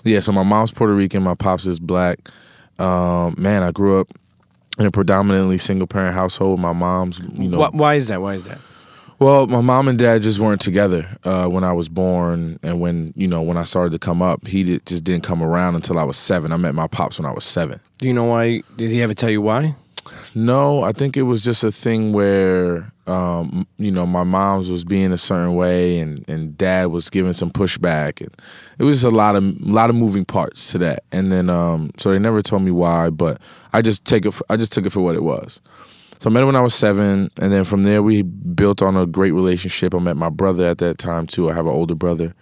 Yeah, so my mom's Puerto Rican, my pops is black. Man, I grew up in a predominantly single-parent household. My mom's, Why is that? Why is that? Well, my mom and dad just weren't together when I was born, and when I started to come up, just didn't come around until I was 7. I met my pops when I was 7. Do you know why? Did he ever tell you why? No, I think it was just a thing where, my mom's was being a certain way, and dad was giving some pushback, and it was just a lot of moving parts to that. And then, so they never told me why, but I just took it for what it was. So I met him when I was 7, and then from there we built on a great relationship. I met my brother at that time too. I have an older brother.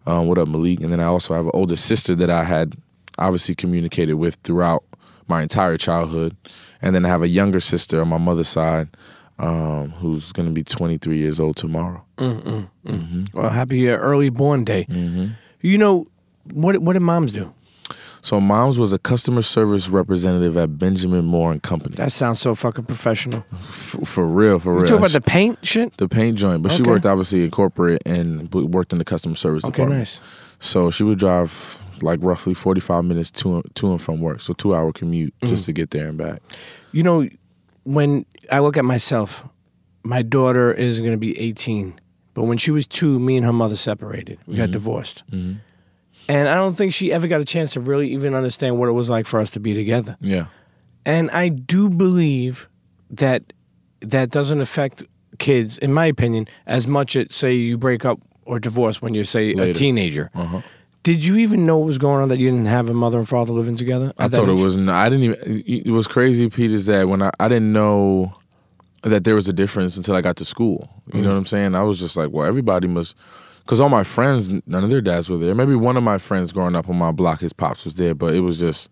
What up, Malik? And then I also have an older sister that I had obviously communicated with throughout my entire childhood. And then I have a younger sister on my mother's side who's going to be 23 years old tomorrow. Well, happy early born day. You know, what did moms do? So mom's was a customer service representative at Benjamin Moore and Company. That sounds so fucking professional. For real. You talking about the paint shit? The paint joint. But she worked obviously in corporate and worked in the customer service department. Okay, nice. So she would drive like roughly 45 minutes to and from work. So 2-hour commute just to get there and back. You know, when I look at myself, my daughter is going to be 18. But when she was 2, me and her mother separated. We got divorced. And I don't think she ever got a chance to really even understand what it was like for us to be together. Yeah. And I do believe that doesn't affect kids, in my opinion, as much as, say, you break up or divorce when you're, say, a teenager. Did you even know what was going on that you didn't have a mother and father living together? I thought it was, I didn't even, it was crazy, Pete, is that when I didn't know that there was a difference until I got to school. You know what I'm saying? I was just like, well, everybody must... Because all my friends, none of their dads were there. Maybe one of my friends growing up on my block, his pops was there, but it was just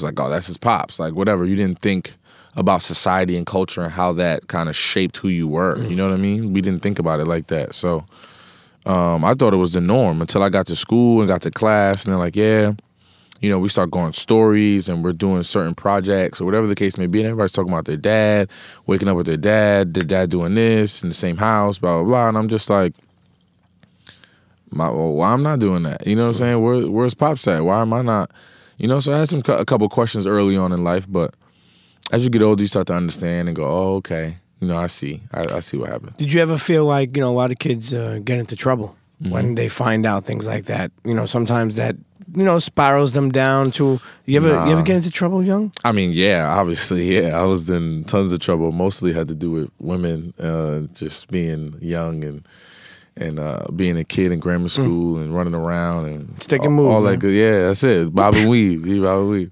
like, oh, that's his pops. Like, whatever. You didn't think about society and culture and how that kind of shaped who you were. You know what I mean? We didn't think about it like that. So I thought it was the norm until I got to school and got to class. And they're like, yeah, we start going stories and we're doing certain projects or whatever the case may be. And everybody's talking about their dad, waking up with their dad doing this in the same house, blah, blah, blah. And I'm just like, why I'm not doing that? You know what I'm saying? Where's Pops at? Why am I not? So I had a couple questions early on in life, but as you get older, you start to understand and go, oh, okay. I see. I see what happened. Did you ever feel like, a lot of kids get into trouble when they find out things like that? Sometimes that, spirals them down to, you ever get into trouble young? I mean, yeah, obviously, yeah. I was in tons of trouble. Mostly had to do with women, just being young and being a kid in grammar school and running around and stick and move, all that good. Yeah, that's it. Bob and weave, bob and weave.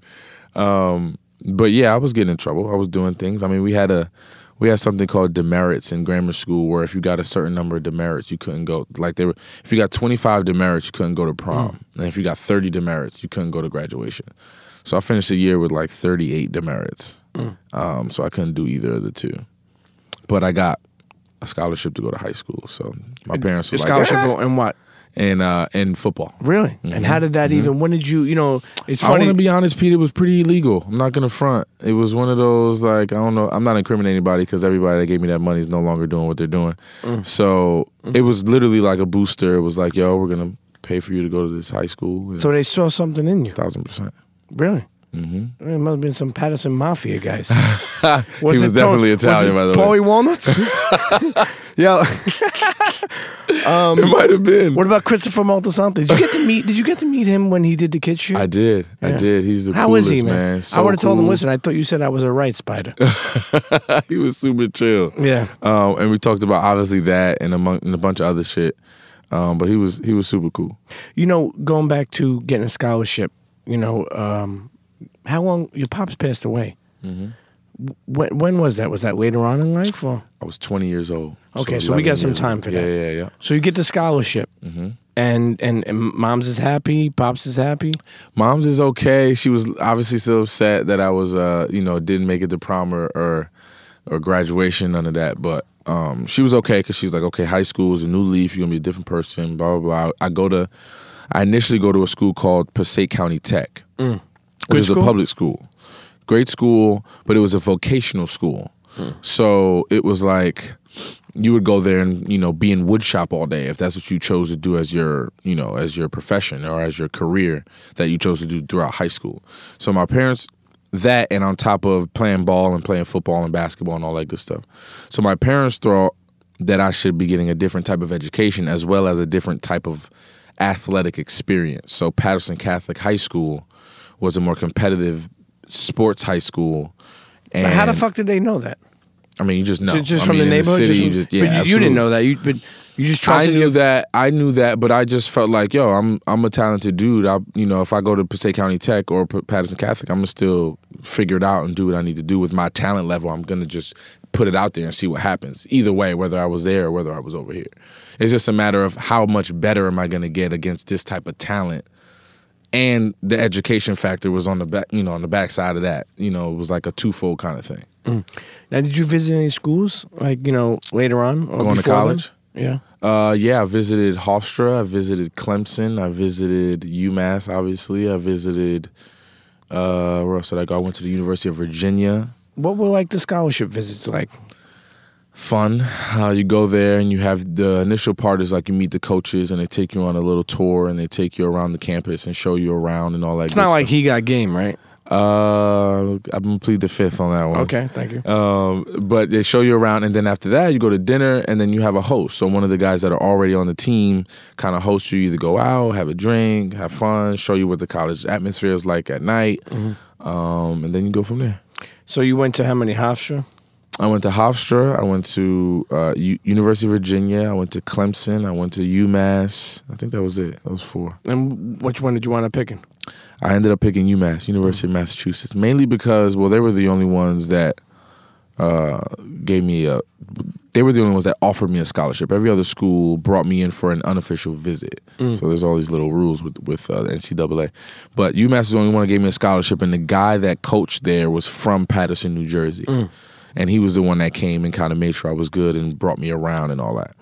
But yeah, I was getting in trouble. I was doing things. I mean, we had something called demerits in grammar school, where if you got a certain number of demerits, you couldn't go. Like if you got 25 demerits, you couldn't go to prom, and if you got 30 demerits, you couldn't go to graduation. So I finished the year with like 38 demerits. So I couldn't do either of the two, but I got a scholarship to go to high school. So my parents were like, scholarship in what? In football. Really? And how did that even, when did you, it's funny. I want to be honest, Pete, it was pretty illegal. I'm not going to front. It was one of those, like, I don't know, I'm not incriminating anybody because everybody that gave me that money is no longer doing what they're doing. So it was literally like a booster. It was like, yo, we're going to pay for you to go to this high school. So they saw something in you? 1,000%. Really? There must have been some Patterson Mafia guys. He was definitely Italian, by the way. Paulie Walnuts? Yo. It might have been. What about Christopher Moltisanti? Did you get to meet him when he did the kid shit? I did. Yeah. I did. He's the How coolest, is he, man? So I would have told him, cool. listen, I thought you said I was a right spider. He was super chill. Yeah. And we talked about obviously that and a bunch of other shit. But he was super cool. Going back to getting a scholarship, how long, your pops passed away. When was that? Was that later on in life? Or? I was 20 years old. Okay, so we got some time for that. Yeah. So you get the scholarship, and mom's is happy, pops is happy? Mom's is okay. She was obviously still upset that I was, didn't make it to prom or graduation, none of that. But she was okay because she's like, okay, high school is a new leaf. You're going to be a different person, blah, blah, blah. I initially go to a school called Passaic County Tech, which is a public school. Great school, but it was a vocational school. So it was like, you would go there and, be in wood shop all day if that's what you chose to do as your, as your profession or as your career that you chose to do throughout high school. So my parents, that and on top of playing ball and playing football and basketball and all that good stuff. So my parents thought that I should be getting a different type of education as well as a different type of athletic experience. So Patterson Catholic High School was a more competitive sports high school. And how the fuck did they know that? I mean, you just know. Just from the neighborhood? The city, but you didn't know that. You just trusted. I knew that, but I just felt like, yo, I'm a talented dude. If I go to Passaic County Tech or Patterson Catholic, I'm gonna still figure it out and do what I need to do with my talent level. I'm gonna just put it out there and see what happens. Either way, whether I was there or whether I was over here, it's just a matter of how much better am I gonna get against this type of talent. And the education factor was on the back, on the backside of that. It was like a twofold kind of thing. Now, did you visit any schools, like, later on? Or going to college? Then? Yeah. Yeah, I visited Hofstra. I visited Clemson. I visited UMass, obviously. I visited, where else did I go? I went to the University of Virginia. What were, like, the scholarship visits like? Fun. You go there and you have the initial part is like you meet the coaches and they take you on a little tour and they take you around the campus and show you around and all that. It's not like He Got Game, right? I'm gonna plead the fifth on that one. Okay, thank you. But they show you around and then after that you go to dinner and then you have a host. So one of the guys that are already on the team kind of hosts you. Either go out, have a drink, have fun, show you what the college atmosphere is like at night, and then you go from there. So you went to how many? Hofstra? I went to Hofstra. I went to University of Virginia. I went to Clemson. I went to UMass. I think that was it. That was 4. And which one did you wind up picking? I ended up picking UMass, University of Massachusetts, mainly because, they were the only ones that they were the only ones that offered me a scholarship. Every other school brought me in for an unofficial visit. So there's all these little rules with NCAA. But UMass was the only one that gave me a scholarship, and the guy that coached there was from Paterson, New Jersey. And he was the one that came and kind of made sure I was good and brought me around and all that.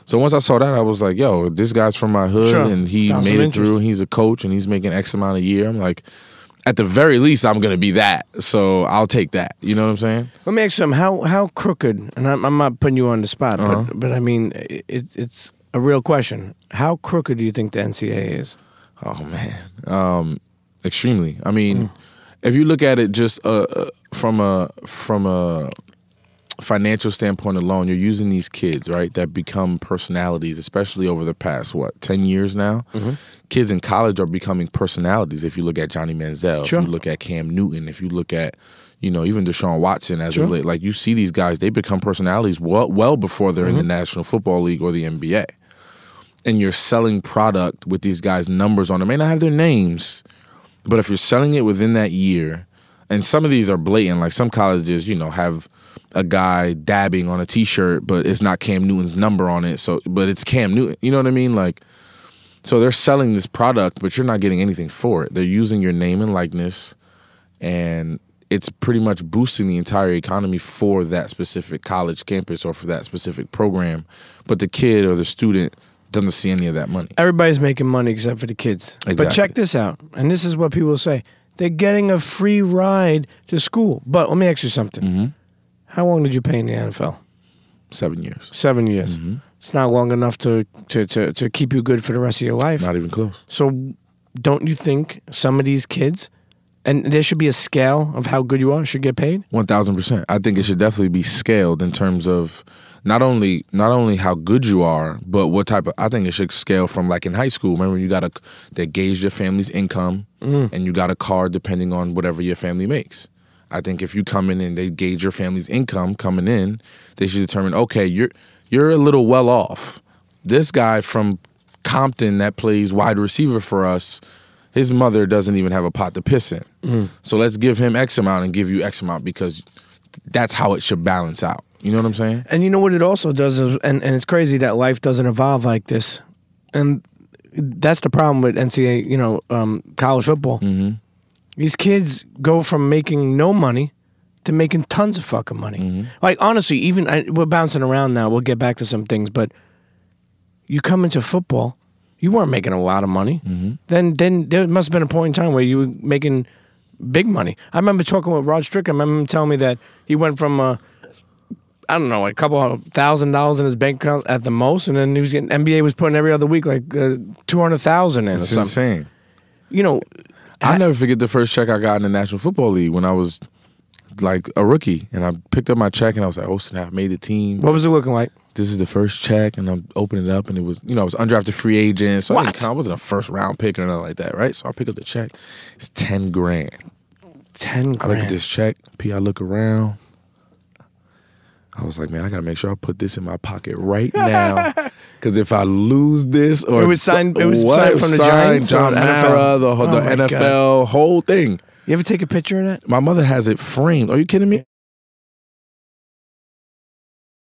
So once I saw that, I was like, yo, this guy's from my hood and he made it through and he's a coach and he's making X amount a year. I'm like, at the very least, I'm going to be that. So I'll take that. You know what I'm saying? Let me ask you something. How crooked, and I'm not putting you on the spot, but I mean, it's a real question. How crooked do you think the NCAA is? Oh, man. Extremely. I mean, if you look at it just from a financial standpoint alone, you're using these kids, right, that become personalities, especially over the past, 10 years now? Kids in college are becoming personalities. If you look at Johnny Manziel, if you look at Cam Newton, if you look at, even Deshaun Watson, like you see these guys, they become personalities well before they're in the National Football League or the NBA. And you're selling product with these guys' numbers on them. They may not have their names, but if you're selling it within that year, and some of these are blatant, like some colleges, have a guy dabbing on a T-shirt, but it's not Cam Newton's number on it, but it's Cam Newton. You know what I mean? Like, so they're selling this product, but you're not getting anything for it. They're using your name and likeness, and it's pretty much boosting the entire economy for that specific college campus or for that specific program. But the kid or the student doesn't see any of that money. Everybody's making money except for the kids. Exactly. But check this out, and this is what people say. They're getting a free ride to school. But let me ask you something. How long did you play in the NFL? 7 years. 7 years. It's not long enough to keep you good for the rest of your life. Not even close. So don't you think some of these kids, and there should be a scale of how good you are, should get paid? 1,000%. I think it should definitely be scaled in terms of not only how good you are, but what type of. I think it should scale from like in high school. Remember, they gauge your family's income, and you got a card depending on whatever your family makes. I think if you come in and they gauge your family's income coming in, they should determine, okay, you're a little well off. This guy from Compton that plays wide receiver for us, his mother doesn't even have a pot to piss in. So let's give him X amount and give you X amount because that's how it should balance out. You know what I'm saying? And you know what it also does is, and it's crazy that life doesn't evolve like this. And that's the problem with NCAA, college football. These kids go from making no money to making tons of fucking money. Like, honestly, we're bouncing around now. We'll get back to some things, but you come into football, you weren't making a lot of money. Then there must have been a point in time where you were making big money. I remember talking with Rod Strickland. I remember him telling me that he went from, I don't know, like a couple $1,000 in his bank account at the most, and then he was getting NBA was putting every other week like 200,000 in. It's or something. insane. You know, I'll never forget the first check I got in the National Football League when I was like a rookie, and I picked up my check and I was like, oh snap, I made the team. What was it looking like? This is the first check, and I'm opening it up, and it was, I was undrafted free agent, so I wasn't a first round pick or nothing like that, right? So I pick up the check. It's 10 grand. 10 grand. I look at this check, I look around. I was like, man, I gotta make sure I put this in my pocket right now, because if I lose this, or it was signed from the Giants, John Mara, the NFL, whole thing. You ever take a picture of that? My mother has it framed. Are you kidding me?